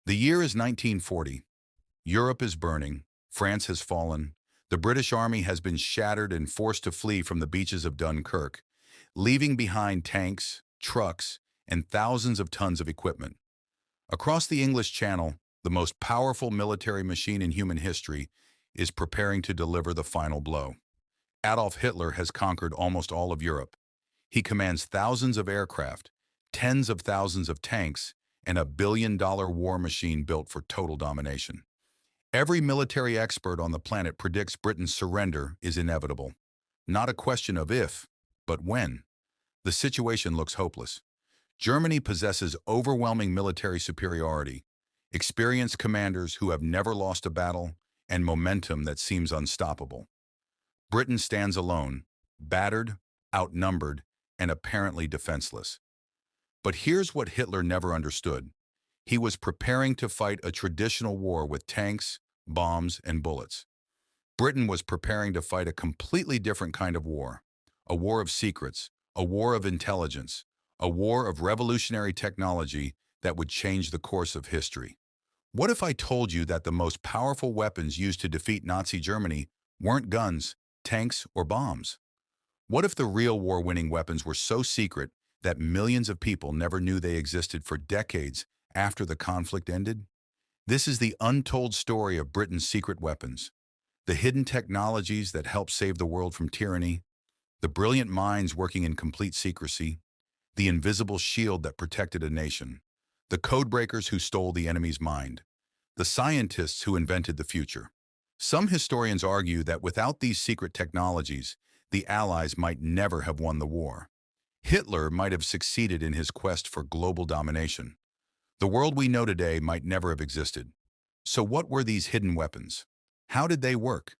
The year is 1940. Europe is burning. France has fallen. The British army has been shattered and forced to flee from the beaches of Dunkirk, leaving behind tanks, trucks, and thousands of tons of equipment. Across the English Channel, the most powerful military machine in human history is preparing to deliver the final blow. Adolf Hitler has conquered almost all of Europe. He commands thousands of aircraft, tens of thousands of tanks, and a $1 billion war machine built for total domination. Every military expert on the planet predicts Britain's surrender is inevitable. Not a question of if, but when. The situation looks hopeless. Germany possesses overwhelming military superiority, experienced commanders who have never lost a battle, and momentum that seems unstoppable. Britain stands alone, battered, outnumbered, and apparently defenseless. But here's what Hitler never understood. He was preparing to fight a traditional war with tanks, bombs, and bullets. Britain was preparing to fight a completely different kind of war. A war of secrets, a war of intelligence, a war of revolutionary technology that would change the course of history. What if I told you that the most powerful weapons used to defeat Nazi Germany weren't guns, tanks, or bombs? What if the real war-winning weapons were so secret that millions of people never knew they existed for decades after the conflict ended? This is the untold story of Britain's secret weapons, the hidden technologies that helped save the world from tyranny, the brilliant minds working in complete secrecy, the invisible shield that protected a nation, the codebreakers who stole the enemy's mind, the scientists who invented the future. Some historians argue that without these secret technologies, the Allies might never have won the war. Hitler might have succeeded in his quest for global domination. The world we know today might never have existed. So what were these hidden weapons? How did they work?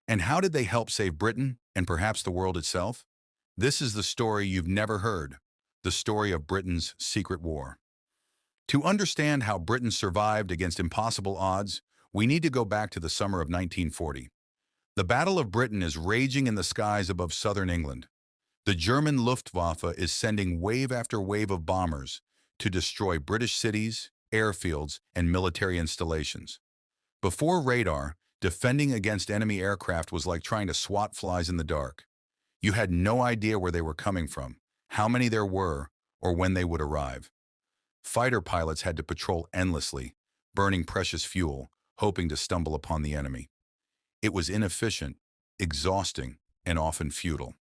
And how did they help save Britain and perhaps the world itself? This is the story you've never heard, the story of Britain's secret war. To understand how Britain survived against impossible odds, we need to go back to the summer of 1940. The Battle of Britain is raging in the skies above southern England. The German Luftwaffe is sending wave after wave of bombers to destroy British cities, airfields, and military installations. Before radar, defending against enemy aircraft was like trying to swat flies in the dark. You had no idea where they were coming from, how many there were, or when they would arrive. Fighter pilots had to patrol endlessly, burning precious fuel, hoping to stumble upon the enemy. It was inefficient, exhausting, and often futile.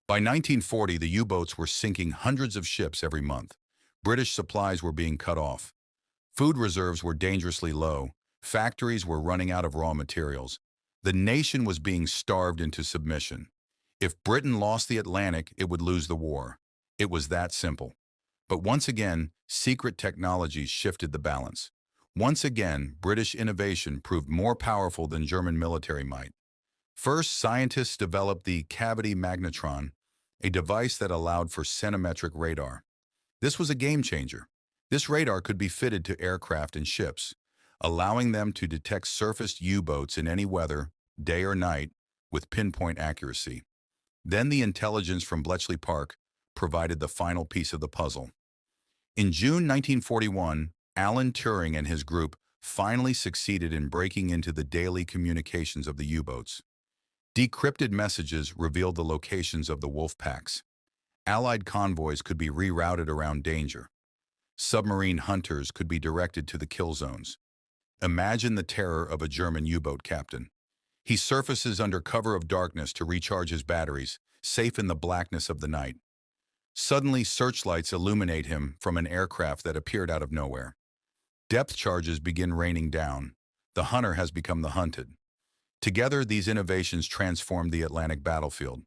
By 1940, the U-boats were sinking hundreds of ships every month. British supplies were being cut off. Food reserves were dangerously low. Factories were running out of raw materials. The nation was being starved into submission. If Britain lost the Atlantic, it would lose the war. It was that simple. But once again, secret technologies shifted the balance. Once again, British innovation proved more powerful than German military might. First, scientists developed the cavity magnetron, a device that allowed for centimetric radar. This was a game changer. This radar could be fitted to aircraft and ships, allowing them to detect surfaced U-boats in any weather, day or night, with pinpoint accuracy. Then the intelligence from Bletchley Park provided the final piece of the puzzle. In June 1941, Alan Turing and his group finally succeeded in breaking into the daily communications of the U-boats. Decrypted messages revealed the locations of the wolf packs. Allied convoys could be rerouted around danger. Submarine hunters could be directed to the kill zones. Imagine the terror of a German U-boat captain. He surfaces under cover of darkness to recharge his batteries, safe in the blackness of the night. Suddenly, searchlights illuminate him from an aircraft that appeared out of nowhere. Depth charges begin raining down. The hunter has become the hunted. Together, these innovations transformed the Atlantic battlefield.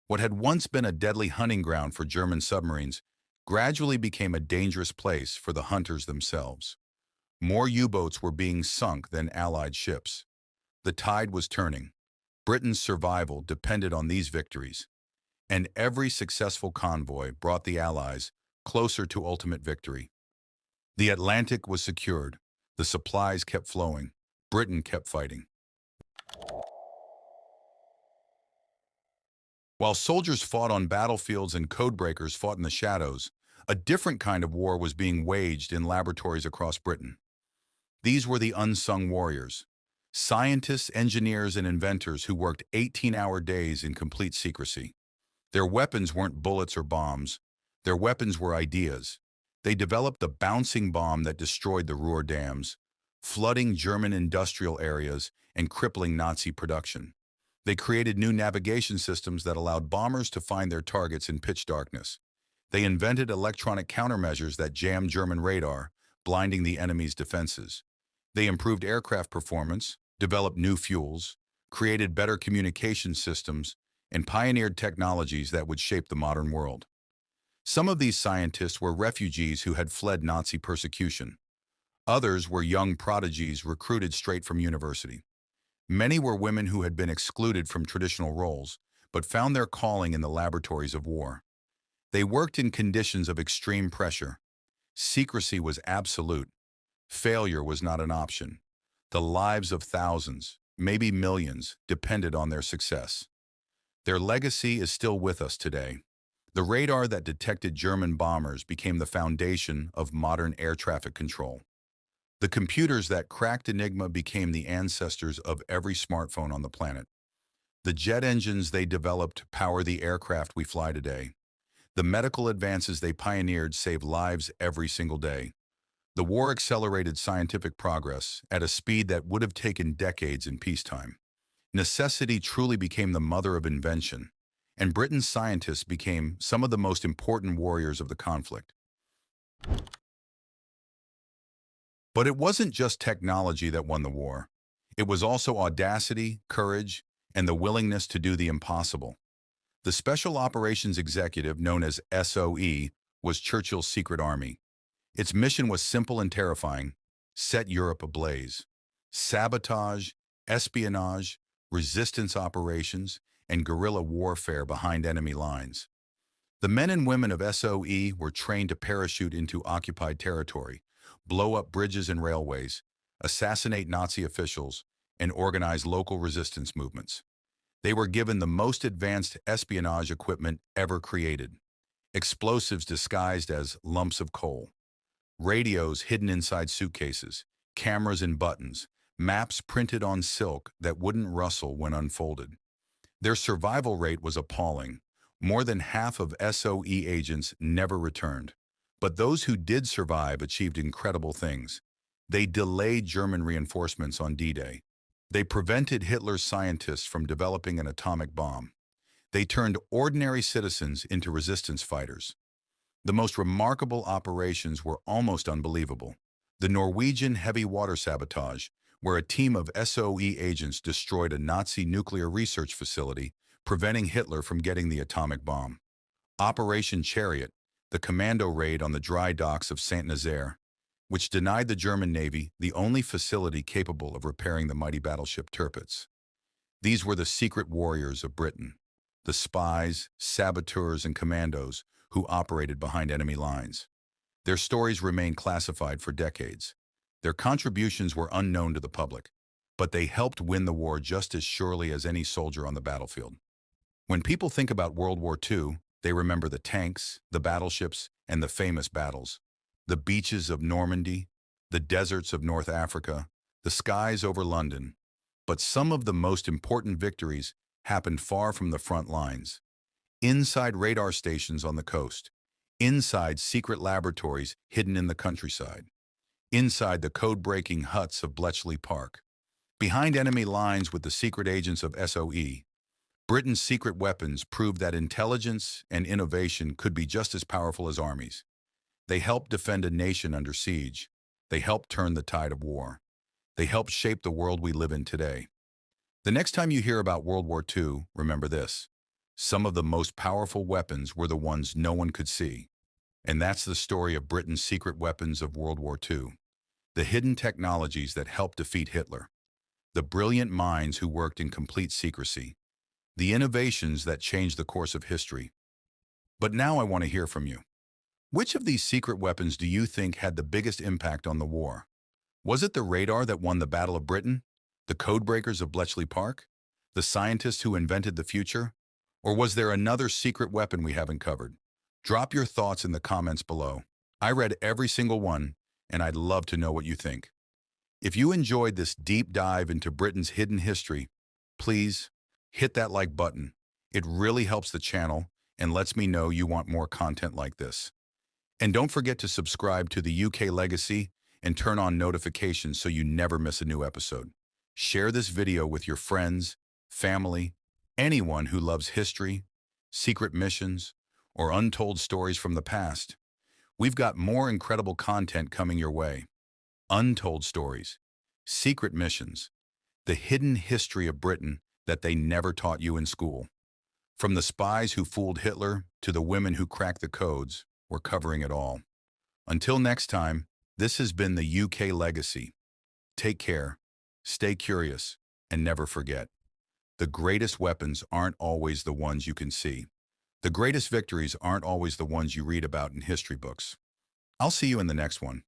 What had once been a deadly hunting ground for German submarines gradually became a dangerous place for the hunters themselves. More U-boats were being sunk than Allied ships. The tide was turning. Britain's survival depended on these victories. And every successful convoy brought the Allies closer to ultimate victory. The Atlantic was secured. The supplies kept flowing. Britain kept fighting. While soldiers fought on battlefields and codebreakers fought in the shadows, a different kind of war was being waged in laboratories across Britain. These were the unsung warriors, scientists, engineers, and inventors who worked 18-hour days in complete secrecy. Their weapons weren't bullets or bombs. Their weapons were ideas. They developed the bouncing bomb that destroyed the Ruhr dams, flooding German industrial areas and crippling Nazi production. They created new navigation systems that allowed bombers to find their targets in pitch darkness. They invented electronic countermeasures that jammed German radar, blinding the enemy's defenses. They improved aircraft performance, developed new fuels, created better communication systems, and pioneered technologies that would shape the modern world. Some of these scientists were refugees who had fled Nazi persecution. Others were young prodigies recruited straight from university. Many were women who had been excluded from traditional roles, but found their calling in the laboratories of war. They worked in conditions of extreme pressure. Secrecy was absolute. Failure was not an option. The lives of thousands, maybe millions, depended on their success. Their legacy is still with us today. The radar that detected German bombers became the foundation of modern air traffic control. The computers that cracked Enigma became the ancestors of every smartphone on the planet. The jet engines they developed power the aircraft we fly today. The medical advances they pioneered save lives every single day. The war accelerated scientific progress at a speed that would have taken decades in peacetime. Necessity truly became the mother of invention, and Britain's scientists became some of the most important warriors of the conflict. But it wasn't just technology that won the war. It was also audacity, courage, and the willingness to do the impossible. The Special Operations Executive, known as SOE, was Churchill's secret army. Its mission was simple and terrifying: set Europe ablaze. Sabotage, espionage, resistance operations, and guerrilla warfare behind enemy lines. The men and women of SOE were trained to parachute into occupied territory, blow up bridges and railways, assassinate Nazi officials, and organize local resistance movements. They were given the most advanced espionage equipment ever created: explosives disguised as lumps of coal, radios hidden inside suitcases, cameras and buttons, maps printed on silk that wouldn't rustle when unfolded. Their survival rate was appalling. More than half of SOE agents never returned. But those who did survive achieved incredible things. They delayed German reinforcements on D-Day. They prevented Hitler's scientists from developing an atomic bomb. They turned ordinary citizens into resistance fighters. The most remarkable operations were almost unbelievable. The Norwegian heavy water sabotage, where a team of SOE agents destroyed a Nazi nuclear research facility, preventing Hitler from getting the atomic bomb. Operation Chariot, the commando raid on the dry docks of Saint-Nazaire, which denied the German Navy the only facility capable of repairing the mighty battleship Tirpitz. These were the secret warriors of Britain, the spies, saboteurs, and commandos who operated behind enemy lines. Their stories remained classified for decades. Their contributions were unknown to the public, but they helped win the war just as surely as any soldier on the battlefield. When people think about World War II, they remember the tanks, the battleships, and the famous battles. The beaches of Normandy, the deserts of North Africa, the skies over London. But some of the most important victories happened far from the front lines. Inside radar stations on the coast, inside secret laboratories hidden in the countryside, inside the code-breaking huts of Bletchley Park, behind enemy lines with the secret agents of SOE. Britain's secret weapons proved that intelligence and innovation could be just as powerful as armies. They helped defend a nation under siege. They helped turn the tide of war. They helped shape the world we live in today. The next time you hear about World War II, remember this. Some of the most powerful weapons were the ones no one could see. And that's the story of Britain's secret weapons of World War II. The hidden technologies that helped defeat Hitler. The brilliant minds who worked in complete secrecy. The innovations that changed the course of history. But now I want to hear from you. Which of these secret weapons do you think had the biggest impact on the war? Was it the radar that won the Battle of Britain? The codebreakers of Bletchley Park? The scientists who invented the future? Or was there another secret weapon we haven't covered? Drop your thoughts in the comments below. I read every single one, and I'd love to know what you think. If you enjoyed this deep dive into Britain's hidden history, please hit that like button. It really helps the channel and lets me know you want more content like this. And don't forget to subscribe to the UK Legacy and turn on notifications so you never miss a new episode. Share this video with your friends, family, anyone who loves history, secret missions, or untold stories from the past. We've got more incredible content coming your way. Untold stories, secret missions, the hidden history of Britain that they never taught you in school. From the spies who fooled Hitler to the women who cracked the codes, we're covering it all. Until next time, this has been the UK Legacy. Take care, stay curious, and never forget. The greatest weapons aren't always the ones you can see. The greatest victories aren't always the ones you read about in history books. I'll see you in the next one.